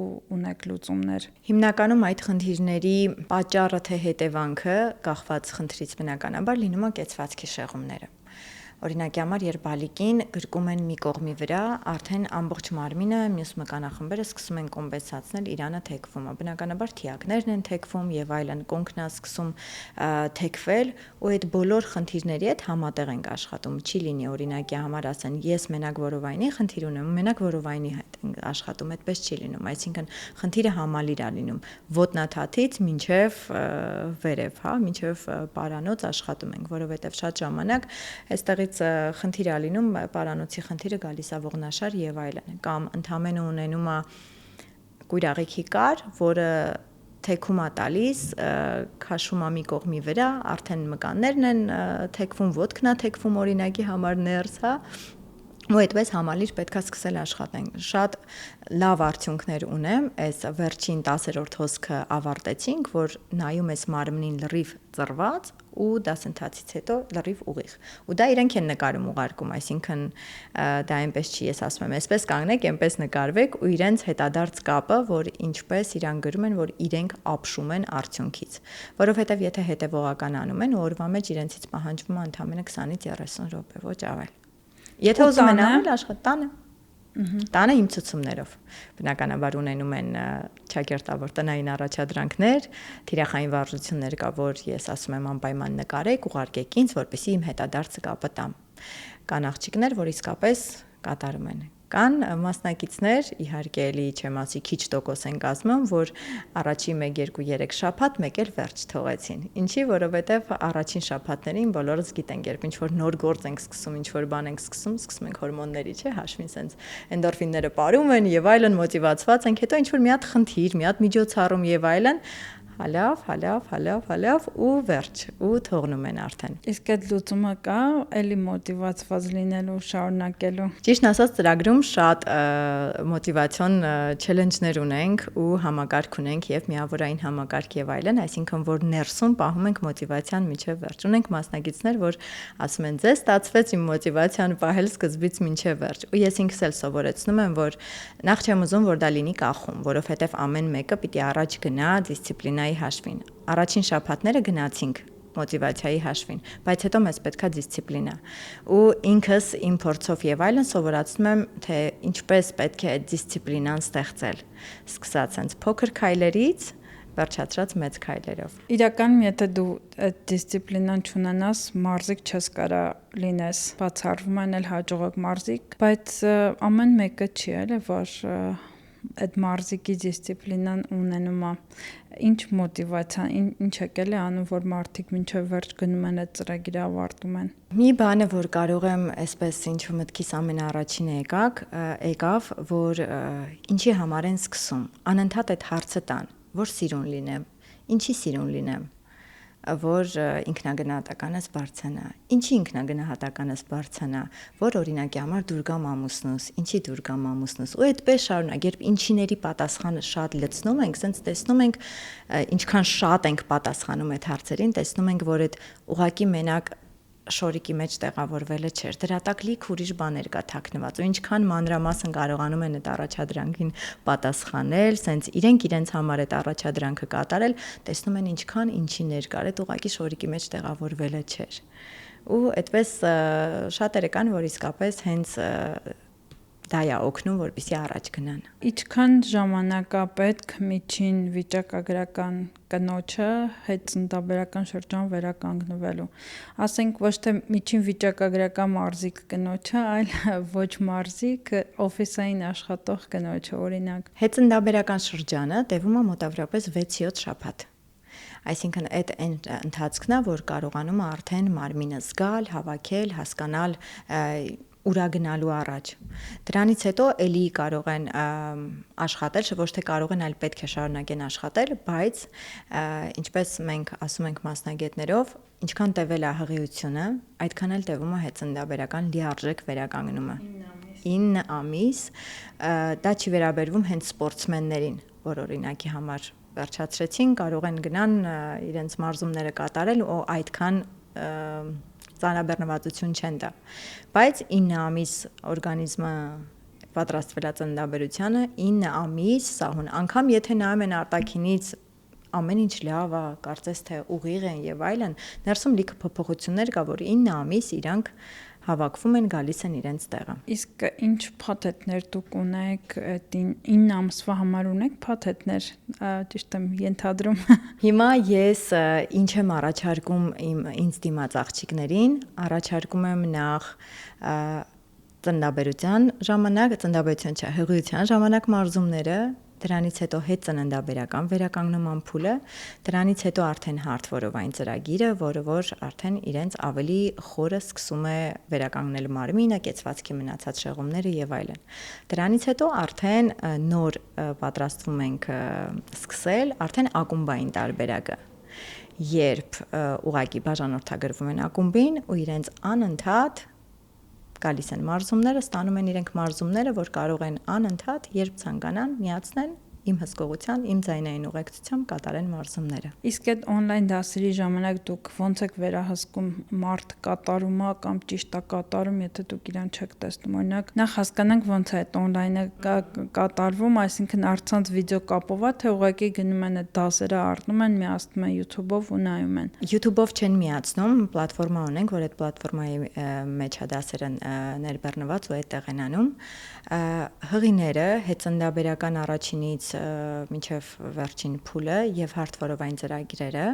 ու ունեք լուծումներ։ Հիմնականում այդ խնդիրների պատճառը թե հետևանքը կախված խնդրից բնականաբար լինում է կեցվածքի շեղումները։ Օրինակի համար, երբ բալիկին գրկում են մի կողմի վրա, արդեն ամբողջ մարմինը, մյուս մկանախմբերը սկսում են կոմպենսացնել Իրանը թեքվում է։ Բնականաբար թիակներն են թեքվում եւ այլն, կոնքն է սկսում թեքվել, ու այդ բոլոր խնդիրների հետ համատեղ ենք աշխատում։ Չի լինի օրինակի համար ասեն, ես մենակ որովայնի խնդիր ունեմ, մենակ որովայնի հետ ենք աշխատում, այդպես չի լինում, այսինքն խնդիրը համալիր է լինում։ Ոտնաթաթից մինչև վերև, հա, մինչև պարանոց աշխատում ենք, որովհետեւ շատ ժամանակ այստեղ խնդիր է լինում, պարանոցի խնդիրը գալիս է ողնաշար եւ այլն, կամ ընդամենը ունենում է կույրաղիքի կար, որը թեքում է տալիս, քաշում է մի կողմի վրա, արդեն մկաններն են թեքվում, ոտքն է թեքվում օրինակի համար ներս, հա, ու այդպես համալիր պետքա սկսել աշխատել։ Շատ լավ արդյունքներ ունեմ, այս վերջին 10-րդ հոսքը ավարտեցինք, որ նայում ես մարմնին լրիվ ծռված ու դասընթացից հետո լրիվ ուղիղ։ Ու դա իրենք են նկարում ուղարկում, այսինքն դա այնպես չի, ես ասում եմ, այսպես կանգնեք, այնպես նկարվեք ու իրենց հետադարձ կապը, որ ինչպես իրան գրում են, որ իրենք ապշում են արդյունքից։ Որովհետև եթե հետևողական անում են, օրվա մեջ իրենցից պահանջվում է ընդամենը 20-ից 30 րոպե, ոչ ավել։ Եթե ուզում են անել, աշխատան տանը։ Տանը իմ ցուցումներով։ Բնականաբար ունենում են ճակերտավոր տնային առաջադրանքներ, թիրախային վարժություններ կա, որ ես ասում եմ անպայման նկարեք, ուղարկեք ինձ, որպեսզի իմ հետադարձը կապը տամ։ Կան աղջիկներ, որ իսկապես կատարում են։ Կան մասնակիցներ, իհարկե էլի չեմ ասի քիչ տոկոս են կազմում, որ առաջին 1, 2, 3 շաբաթ մեկ էլ վերջ թողեցին։ Ինչի, որովհետև առաջին շաբաթներին բոլորս գիտենք, երբ ինչ-որ նոր գործ ենք սկսում, ինչ-որ բան ենք սկսում ենք հորմոնների, չէ, հաշվին սենց էնդորֆինները պարում են եւ այլն, մոտիվացված ենք, հետո ինչ-որ մի հատ խնդիր, մի հատ միջոցառում եւ այլն, հալավ ու վերջ ու թողնում են արդեն։ Իսկ այդ լուծումը կա, էլի մոտիվացված լինելու, շարունակելու։ Ճիշտն ասած, ծրագրում շատ մոտիվացիոն չելենջներ ունենք ու համակարգ ունենք եւ միավորային համակարգ եւ այլն, այսինքն որ ներսում պահում ենք մոտիվացիան միջև վերջ։ Ունենք մասնակիցներ, որ ասում են, ձեզ ստացվեց իմ մոտիվացիան պահել սկզբից մինչև վերջ։ Ու ես ինքս էլ սովորեցնում եմ, որ նախ չեմ ուզում, որ դա լինի կախում, որովհետեւ ամեն մեկը պիտի առաջ գնա դիսցիպլինայի հաշվին։ Առաջին շաբաթները գնացինք մոտիվացիայի հաշվին, բայց հետո մեզ պետքա դիսցիպլինա։ Ու ինքս իմ փորձով եւ այլն սովորացնում եմ, թե ինչպես պետք է այդ դիսցիպլինան ստեղծել։ Սկսած հենց փոքր քայլերից, վերջացրած մեծ քայլերով։ Իրականում, եթե դու այդ դիսցիպլինան չունենաս, մարզիկ չես կարա լինես, բացառվում են էլ հաջողակ մարզիկ, բայց ամեն մեկը չի, էլի, որ այդ մարզիկի դիսցիպլինան ունենում է։ Ինչ մոտիվացիա, ինչ եկել է անում, որ մարդիկ մինչև վերջ գնում են այդ ծրագիրը ավարտում են։ Մի բանը, որ կարող եմ այսպես ինչու մտքիս ամենաառաջինը եկավ, որ ինչի համար են սկսում։ Անընդհատ այդ հարցը տան, որ սիրուն լինեմ, ինչի սիրուն լինեմ, որ ինքնագնահատականս բարձրանա։ Ինչի ինքնագնահատականս բարձրանա, որ օրինակի համար դուր գամ ամուսնուս, ինչի դուր գամ ամուսնուս։ Ու այդպես շարունակ, երբ ինչիների պատասխանը շատ լցնում ենք, sense տեսնում ենք, ինչքան շատ ենք պատասխանում այդ հարցերին, տեսնում ենք, որ այդ ուղակի մենակ շորիկի մեջ տեղավորվելը չէր։ Դրա տակ լիք ուրիշ բաներ կա թաքնված, ու ինչքան մանրամասն կարողանում են այդ առաջադրանքին պատասխանել, սենց իրենց համար այդ առաջադրանքը կատարել, տեսնում են ինչքան ինչիներ կար, այդ ուղակի շորիկի մեջ տեղավորվելը չէր։ Ու այդպես շատերը կան, որ իսկապես հենց դա է օգնում, որպեսզի առաջ գնան։ Ինչքան ժամանակ է պետք միջին վիճակագրական կնոջը հետ ծննդաբերական շրջան վերականգնվելու։ Ասենք ոչ թե միջին վիճակագրական մարզիկ կնոջը, այլ ոչ մարզիկ, օֆիսային աշխատող կնոջը, օրինակ։ Հետ ծննդաբերական շրջանը տևում է մոտավորապես 6-7 շաբաթ։ Այսինքն այդ ընթացքն է, որ կարողանում է արդեն մարմինը զգալ, հավաքել, հասկանալ ուրագնալու առաջ։ Դրանից հետո էլի կարող են աշխատել, ոչ թե կարող են, այլ պետք է շարունակեն աշխատել, բայց ինչպես մենք ասում ենք մասնագետներով, ինչքան տևել է հղիությունը, այդքան էլ տևում է հետծննդաբերական լիարժեք վերականգնումը։ 9 ամիս, դա չի վերաբերվում հենց սպորտսմեններին, որ օրինակի համար վերջացրեցին, կարող են գնան իրենց մարզումները կատարել ու այդքան ծանրաբեռնվածություն չեն տա, բայց 9 ամիս օրգանիզմը պատրաստվել է ծննդաբերությանը, 9 ամիս սահուն, անգամ եթե նայում են արտաքինից ամեն ինչ լավ է, կարծես թե ուղիղ են եւ այլն, ներսում լիքը փոփոխություններ կա, որ 9 ամիս իրանք հավաքվում են, գալիս են իրենց տեղը։ Իսկ ինչ փաթեթներ դուք ունեք, այդ 9 ամսվա համար ունեք փաթեթներ, ճիշտ եմ ենթադրում։ Հիմա ես ինչ եմ առաջարկում ինձ դիմաց աղջիկներին, առաջարկում եմ նախ ծննդաբերության ժամանակ, ծննդաբերության չէ, հղիության ժամանակ մարզումները, դրանից հետո հետ ծննդաբերական վերականգնման փուլը, դրանից հետո արդեն հարթվորովային ծրագիրը, որը որ արդեն իրենց ավելի խորը սկսում է վերականգնել մարմինը, կեցվածքի մնացած շեղումները եւ այլն։ Դրանից հետո արդեն նոր պատրաստվում ենք սկսել արդեն ակումբային տարբերակը, երբ ուղակի բաժանորդագրվում են ակումբին ու իրենց անընդհատ գալիս են մարզումները, ստանում են իրենք մարզումները, որ կարող են անընդհատ, երբ ցանկանան, միացնեն իմ հսկողության, իմ ձայնային ուղեկցությամբ կատարեն մարզումները։ Իսկ այդ on-line դասերի ժամանակ դուք ոնց եք վերահսկում մարդ կատարումը կամ ճիշտ է կատարում, եթե դուք իրան չեք տեսնում։ Օրինակ, նախ հասկանանք ոնց է այդ on-line-ը կատարվում, այսինքն առցանց վիդեո կապով է, թե ուղղակի գնում են այդ դասերը առնում են, միացնում են YouTube-ով ու նայում են։ YouTube-ով չեն միացնում, պլատֆորմա ունենք, որ այդ պլատֆորմայի մեջ է դասերը ներբեռնված ու այդտեղ են անում։ Հղիները հետծննդաբերական առաջինից մինչև վերջին փուլը եւ հարթվորովային ծրագրերը,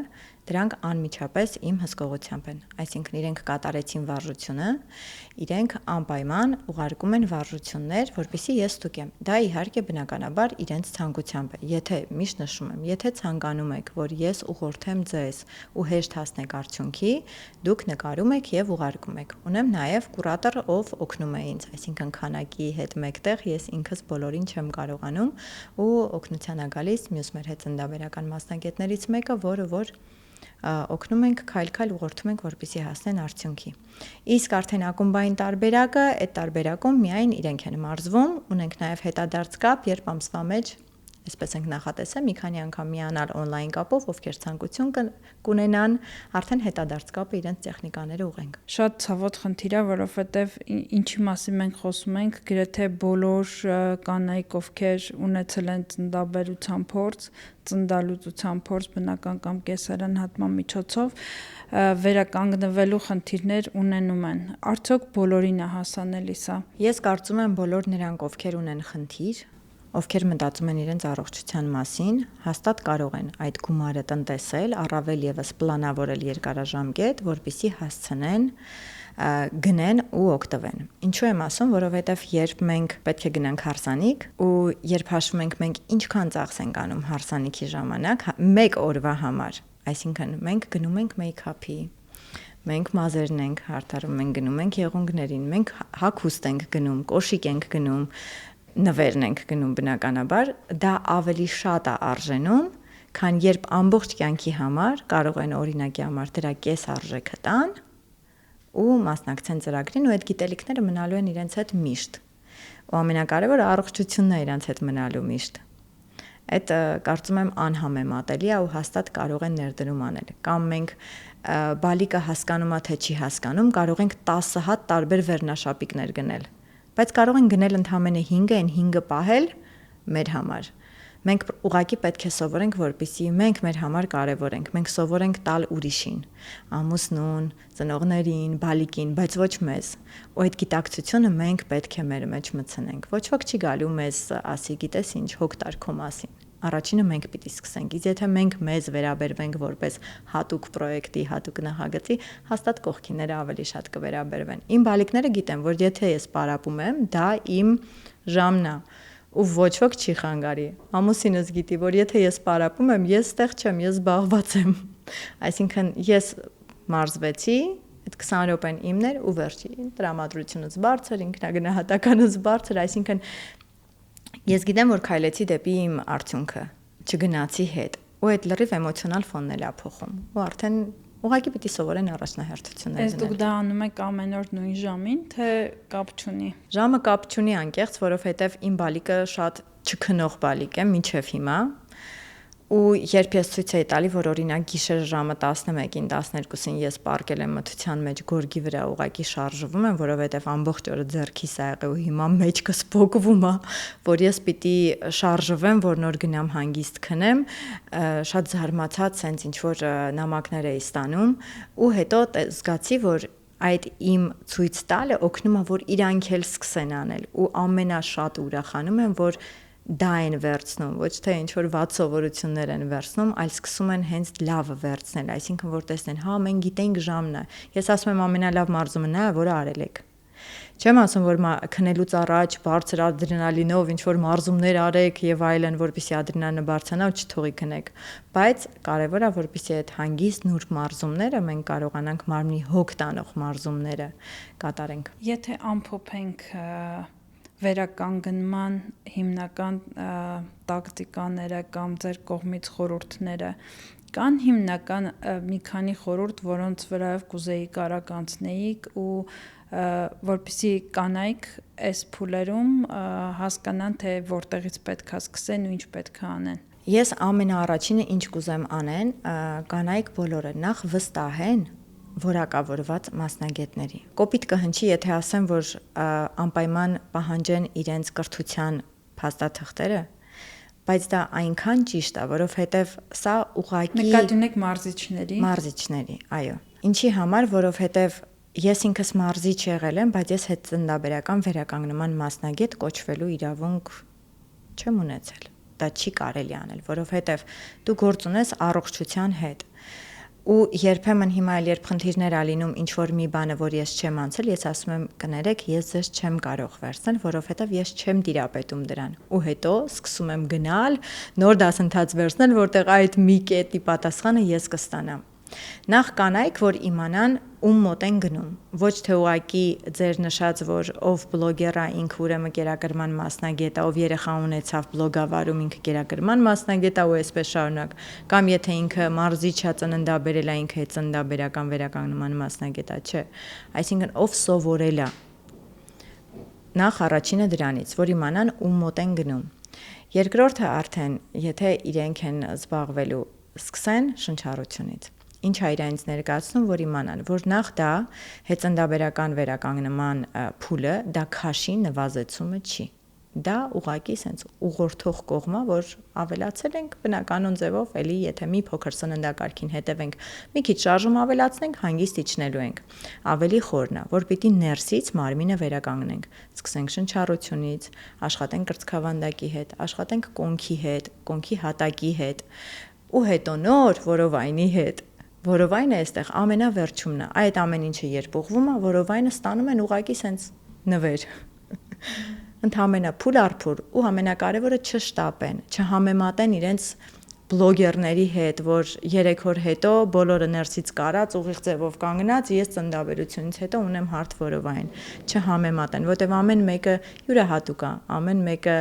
դրանք անմիջապես իմ հսկողությամբ են, այսինքն իրենք կատարեցին վարժությունը, իրենք անպայման ուղարկում են վարժություններ, որպեսզի ես ստուգեմ։ Դա իհարկե բնականաբար իրենց ցանկությամբ է։ Եթե միշտ նշում եմ, եթե ցանկանում եք, որ ես ուղղորդեմ ձեզ ու հեշտ հասնեք արդյունքի, դուք նկարում եք եւ ուղարկում եք։ Ունեմ նաեւ կուրատոր, ով օգնում է ինձ, այսինքն քանակի հետ մեկտեղ ես ինքս բոլորին չեմ կարողանում ու օգնության է գալիս մյուս մեր հետծննդաբերական մասնագետներից մեկը, որը որ օգնում ենք քայլ-քայլ ուղղորդում ենք, որպեսզի հասնեն արդյունքի։ Իսկ արդեն ակումբային տարբերակը, այդ տարբերակում միայն իրենք են մարզվում, ունենք նաև հետադարձ կապ, երբ ամսվա մեջ այսպես ենք նախատեսել մի քանի անգամ միանալ on-line կապով, ովքեր ցանկություն կունենան, արդեն հետադարձ կապը իրենց տեխնիկաները ուղենք։ Շատ ցավոտ խնդիր է, որովհետև ինչի մասին մենք խոսում ենք, գրեթե բոլոր կանայք, ովքեր ունեցել են ծննդաբերության փորձ, ծննդալուծության փորձ բնական կամ կեսարյան հատման միջոցով վերականգնվելու խնդիրներ ունենում են։ Արդյոք բոլորին է հասանելի սա։ Ես կարծում եմ բոլոր նրանք, ովքեր ունեն խնդիր, ովքեր մտածում են իրենց առողջության մասին, հաստատ կարող են այդ գումարը տնտեսել, առավել եւս պլանավորել երկարաժամկետ, որպեսզի հասցնեն գնեն ու օգտվեն։ Ինչու եմ ասում, որովհետև երբ մենք պետք է գնանք հարսանիք ու երբ հաշվում ենք մենք ինչքան ծախս ենք անում հարսանիքի ժամանակ, մեկ օրվա համար, այսինքն մենք գնում ենք մեյքափի, մենք մազերն ենք հարդարում, մենք գնում ենք եղունգներին, մենք հագուստ ենք գնում, կոշիկ ենք գնում, նվերն ենք գնում բնականաբար, դա ավելի շատ է արժենում, քան երբ ամբողջ կյանքի համար կարող են օրինակի համար դրա կես արժեքը տան ու մասնակցեն ծրագրին ու այդ գիտելիքները մնալու են իրենց հետ միշտ։ Ու ամենակարևորը առողջությունն է իրենց հետ մնալու միշտ։ Այդ կարծում եմ անհամեմատելի է ու հաստատ կարող են ներդրում անել։ Կամ մենք բալիկը հասկանում է թե չի հասկանում, կարող ենք 10 հատ տարբեր վերնաշապիկներ գնել, բայց կարող են գնել ընդամենը 5-ը, այն 5-ը պահել մեր համար։ Մենք ուղղակի պետք է սովորենք, որպեսզի մենք մեր համար կարևոր ենք։ Մենք սովորենք տալ ուրիշին, ամուսնուն, ծնողներին, բալիկին, բայց ոչ մեզ։ Ու այդ գիտակցությունը մենք պետք է մեր մեջ մտցնենք։ Ոչ ոք չի գալու մեզ ասի, գիտես ինչ, հոգ տար քո մասին։ Առաջինը մենք պիտի սկսենք։ Իսկ եթե մենք մեզ վերաբերվենք որպես հատուկ պրոյեկտի, հատուկ նախագծի, հաստատ կողքինները ավելի շատ կվերաբերվեն։ Իմ բալիկները գիտեն, որ եթե ես պարապում եմ, դա իմ ժամն է։ Ու ոչ ոք չի խանգարի։ Ամուսինս գիտի, որ եթե ես պարապում եմ, ես ստեղ չեմ, ես զբաղված եմ։ Այսինքն ես մարզվեցի, այդ 20 րոպեն իմն էր ու վերջի։ Տրամադրությունս բարձր, ինքնագնահատականս բարձր, այսինքն ես գիտեմ, որ քայլեցի դեպի իմ արդյունքը, չգնացի հետ։ Ու այդ լրիվ էմոցիոնալ ֆոնն էլ է փոխում։ Ու արդեն ուղղակի պիտի սովորեն առաջնահերթություններ դնել։ Ես դուք դա անում եք ամեն օր նույն ժամին, թե կապ չունի։ Ժամը կապ չունի անկեղծ, որովհետև իմ բալիկը շատ չքնող բալիկ է մինչև հիմա։ Ու երբ ես ցույց էի տալի, որ օրինակ գիշերը ժամը 11-ին, 12-ին ես պարկել եմ մթության մեջ գորգի վրա, ուղղակի շարժվում եմ, որովհետև ամբողջ օրը ձեռքիս ա եղել ու հիմա մեջքս փոկվում է, որ ես պիտի շարժվեմ, որ նոր գնամ հանգիստ քնեմ, շատ զարմացած sense ինչ որ նամակներ էի ստանում ու հետո զգացի, որ այդ իմ ցույց տալը օգնում է, որ իրանք էլ սկսեն անել ու ամենաշատ ուրախանում եմ, որ դա են վերցնում, ոչ թե ինչ որ վատ սովորություններ են վերցնում, այլ սկսում են հենց լավը վերցնել, այսինքն որ տեսնեն, հա մենք գիտենք ժամն է։ Ես ասում եմ ամենալավ մարզումը նա է, որը արել եք։ Չեմ ասում, որ քնելուց առաջ բարձր ադրենալինով ինչ որ մարզումներ արեք եւ այլն, որպեսզի ադրենալինը բարձրանա ու չթողի քնեք, բայց կարեւոր է, որպեսզի այդ հանգիստ նուրբ մարզումները մենք կարողանանք մարմնի հոգ տանող մարզումները կատարենք։ Եթե ամփոփենք վերականգնման հիմնական տակտիկաները կամ ձեր կողմից խորհուրդները, կան հիմնական մի քանի խորհուրդ, որոնց վրայով կուզեի կարակ անցնեիք ու որպեսզի կանայք այս փուլերում հասկանան, թե որտեղից պետք է սկսեն ու ինչ պետք է անեն։ Ես ամենաառաջինը ինչ կուզեմ անեն, կանայք բոլորը նախ վստահեն որակավորված մասնագետների։ Կոպիտ կհնչի, եթե ասեմ, որ անպայման պահանջեն իրենց կրթության փաստաթղթերը, բայց դա այնքան ճիշտ է, որովհետև սա ուղղակի նկատի ունեք մարզիչների, այո։ Ինչի համար, որովհետև ես ինքս մարզիչ եղել եմ, բայց ես հետծնդաբերական վերականգնման մասնագետ կոչվելու իրավունք չեմ ունեցել։ Դա չի կարելի անել, որովհետև դու գործ ունես առողջության հետ։ Ու երբեմն հիմա էլ երբ խնդիրներ ա լինում ինչ որ մի բանը, որ ես չեմ անցել, ես ասում եմ կներեք, ես ձեզ չեմ կարող վերցնել, որովհետև ես չեմ տիրապետում դրան։ Ու հետո սկսում եմ գնալ, նոր դասընթաց վերցնել, որտեղ այդ մի կետի պատասխանը ես կստանամ։ Նախ կանայք, որ իմանան ում մոտ են գնում, ոչ թե ուղակի ձեր նշած, որ ով բլոգեր է, ինքը ուրեմն կերակրման մասնագետ է, ով երեխա ունեցավ բլոգավարում, ինքը կերակրման մասնագետ է ու այսպես շարունակ, կամ եթե ինքը մարզիչ է, ծննդաբերել է, ինքը ծննդաբերական վերականգնման մասնագետ է, չէ։ Այսինքն ով սովորել է։ Նախ առաջինը դրանից, որ իմանան ում մոտ են գնում։ Երկրորդը արդեն, եթե իրենք են զբաղվելու, սկսեն շնչառությունից։ Ինչ է իրենց ներկայացնում, որ իմանան, որ նախ դա հետծնդաբերական վերականգնման փուլը, դա քաշի նվազեցումը չի։ Դա ուղղակի sense ուղղորդող կողմը, որ ավելացել ենք բնականon ձևով, էլի եթե մի փոքր սննդակարգին հետևենք, մի քիչ շարժում ավելացնենք, հանգիստ իջնելու ենք։ Ավելի խորն է, որ պիտի ներսից մարմինը վերականգնենք։ Սկսենք շնչառությունից, աշխատենք կրծքավանդակի հետ, աշխատենք կոնքի հետ, կոնքի հատակի հետ, ու հետո նոր որովայնի հետ։ որովայնը այստեղ ամենավերջումն է։ Այդ ամեն ինչը երբ ուղղվում է, որովայնը ստանում են ուղակի սենց նվեր։ Ընդհանրապես փուլ առ փուլ ու ամենակարևորը չշտապեն, չհամեմատեն իրենց բլոգերների հետ, որ 3 օր հետո բոլորը ներսից կարած ուղիղ ձևով կանգնած, ես ծննդաբերությունից հետո ունեմ հարթ որովայն, չհամեմատեն, որտեղ ամեն մեկը յուրահատուկ է, ամեն մեկը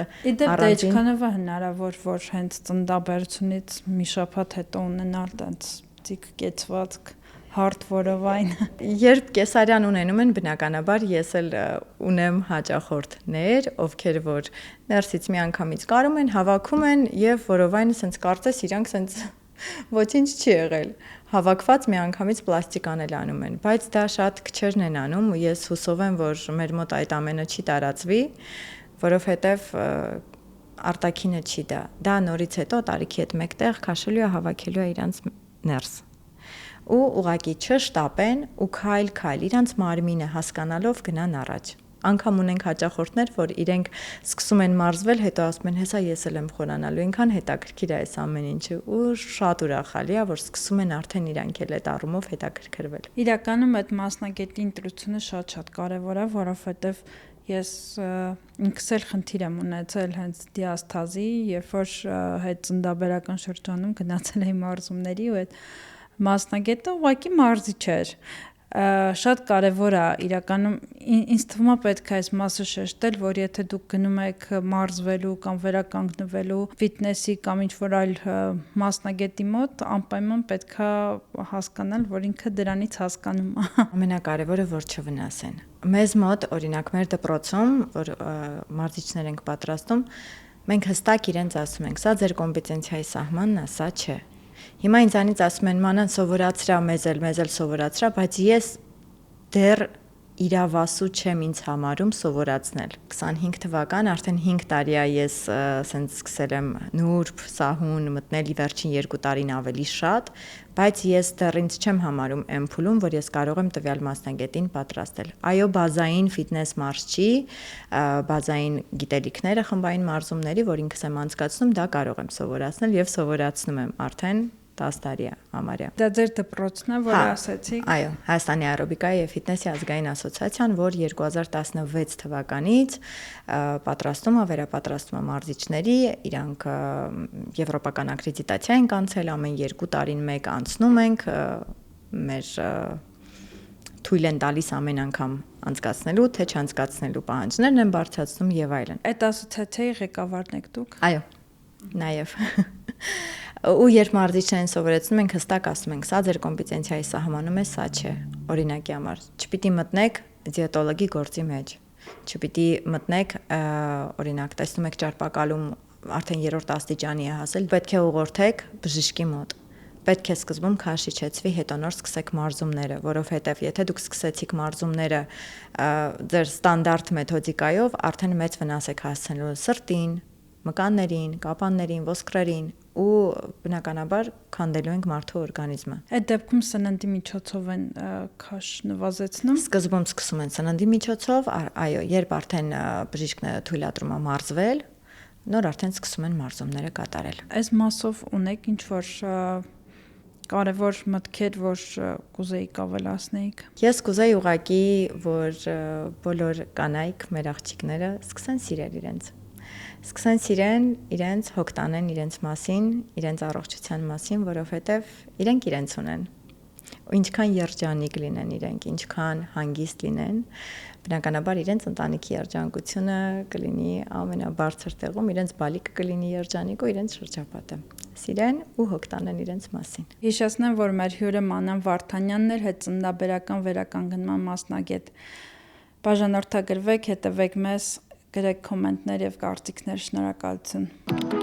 առանձին։ Ինչքանով է հնարավոր, որ հենց ծննդաբերությունից մի շաբաթ հետո ունենալ տենց ցիկ կեցվածք հարթ որովայն։ Երբ կեսարյան ունենում են, բնականաբար ես էլ ունեմ հաճախորդներ, ովքեր որ ներսից միանգամից կարում են, հավաքում են եւ որովայնը սենց կարծես իրանք սենց ոչինչ չի եղել։ Հավաքված միանգամից պլաստիկան էլ անում են, բայց դա շատ քչերն են անում ու ես հուսով եմ, որ մեր մոտ այդ ամենը չի տարածվի, որովհետեւ արտաքինը չի դա։ Դա նորից հետո տարիքի հետ մեկտեղ քաշելու է, հավաքելու է իրանց ներս։ Ու ուղակի չշտապեն ու քայլ-քայլ իրանց մարմինը հասկանալով գնան առաջ։ Անկամ ունենք հաճախորդներ, որ իրենք սկսում են մարզվել, հետո ասում են, հեսա ես էլ եմ խորանալու, այնքան հետաքրքիր է այս ամեն ինչը ու շատ ուրախալի է, որ սկսում են արդեն իրանք էլ այդ առումով հետաքրքրվել։ Իրականում այդ մասնագետի ընտրությունը շատ կարևոր է, որովհետև ես ինքս էլ խնդիր եմ ունեցել հենց դիաստազի, երբ որ հետ ծննդաբերական շրջանում գնացել էի մարզումների ու այդ մասնագետը ուղղակի մարզիչ էր։ Շատ կարևոր է իրականում ինձ թվում է պետք է այս մասը շեշտել, որ եթե դուք գնում եք մարզվելու կամ վերականգնվելու ֆիթնեսի կամ ինչ-որ այլ մասնագետի մոտ, անպայման պետք է հասկանալ, որ ինքը դրանից հասկանում է։ Ամենակարևորը որ չվնասեն։ Մեզ մոտ, օրինակ մեր դպրոցում, որ մարզիչներ ենք պատրաստում, մենք հստակ իրենց ասում ենք, սա ձեր կոմպետենցիայի սահմանն է, սա չէ։ Հիմա ինձանից ասում են մանան սովորացրա, մեզ էլ սովորացրա, բայց ես դեռ իրավասու չեմ ինձ համարում սովորացնել։ 25 թվական, արդեն 5 տարի է ես սենց սկսել եմ նուրբ, սահուն մտնել վերջին 2 տարին ավելի շատ, բայց ես դեռ ինձ չեմ համարում այն փուլում, որ ես կարող եմ տվյալ մասնագետին պատրաստել։ Այո, բազային ֆիթնես մարզչի, բազային գիտելիքները խմբային մարզումների, որ ինքս եմ անցկացնում, դա կարող եմ սովորացնել եւ սովորացնում եմ արդեն 10 տարի է համարյա։ Դա ձեր դպրոցն է, որ ասացիք։ Այո, Հայաստանի Աերոբիկայի եւ ֆիթնեսի ազգային ասոցիացիան, որ 2016 թվականից պատրաստում է, վերապատրաստում է մարզիչների, իրանք եվրոպական ակրեդիտացիա են կանցել, ամեն 2 տարին մեկ անցնում ենք, մեր թույլ են տալիս ամեն անգամ անցկացնելու, թե չանցկացնելու պահանջներն են բարձրացնում եւ այլն։ Այդ ասոցիացիայի ղեկավարն եք դուք։ Այո, նաեւ ու երբ մարզիչներին սովորեցնում ենք, հստակ ասում ենք, սա ձեր կոմպետենցիայի սահմանում է, սա չէ։ Օրինակի համար, չպիտի մտնեք դիետոլոգի գործի մեջ, չպիտի մտնեք, օրինակ, տեսնում եք ճարպակալում արդեն 3-րդ աստիճանի է հասել, պետք է ուղղորդեք բժշկի մոտ։ Պետք է սկզբում քաշ իջեցվի, հետո նոր սկսեք մարզումները, որովհետև եթե դուք սկսեցիք մարզումները ձեր ստանդարտ մեթոդիկայով, արդեն մեծ վնաս եք հասցնելու սրտին, մկաններին, կապաններին, ոսկրերին ու բնականաբար քանդելու ենք մարդու օրգանիզմը։ Այդ դեպքում սննդի միջոցով են քաշ նվազեցնում։ Սկզբում սկսում են սննդի միջոցով, այո, երբ արդեն բժիշկն է թույլատրում է մարզվել, նոր արդեն սկսում են մարզումները կատարել։ Այս մասով ունեք ինչ-որ կարևոր մտքեր, որ կուզեիք ավելացնեիք։ Ես կուզեի ուղղակի, որ բոլոր կանայք, մեր աղջիկները սկսեն սիրել իրենց։ Սկսեն սիրեն իրենց, հոգ տանեն իրենց մասին, իրենց առողջության մասին, որովհետև իրենք իրենց ունեն։ Ու ինչքան երջանիկ լինեն իրենք, ինչքան հանգիստ լինեն, բնականաբար իրենց ընտանիքի երջանկությունը կլինի ամենաբարձր տեղում, իրենց բալիկը կլինի երջանիկ ու իրենց շրջապատը։ Սիրեն ու հոգ տանեն իրենց մասին։ Հիշեցնեմ, որ մեր հյուրը Մանան Վարդանյանն էր, հետծննդաբերական վերականգնման մասնագետ։ Բաժանորդագրվեք, հետևեք մեզ, գրեք կոմենտներ եւ կարծիքներ, շնորհակալություն։